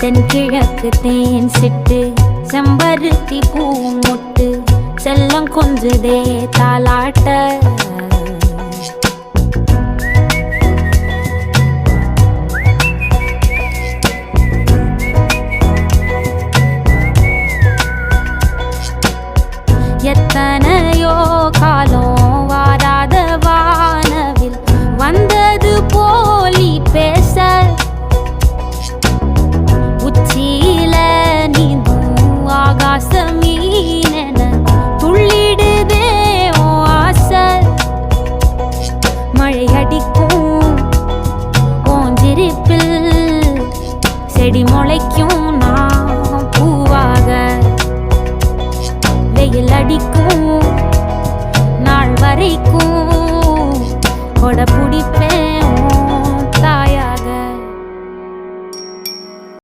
தென்கிழக்கு தேன் சிட்டு செம்பருத்தி பூ முட்டு செல்லம் கொஞ்சுதே தாலாட்ட எத்தனையோ காலம் வாராத வானவில் வந்தது போலி பேச உச்சியில நீந்தும் ஆகாச மீனென துள்ளிடுதே ஓ ஆசை மழை அடிக்கும் ஓஞ்சிருப்பில் செடி முளைக்கும் நான் பூவாக வெயில் அடிக்கும் நாள் வரைக்கும் கொடை பிடிப்பேன்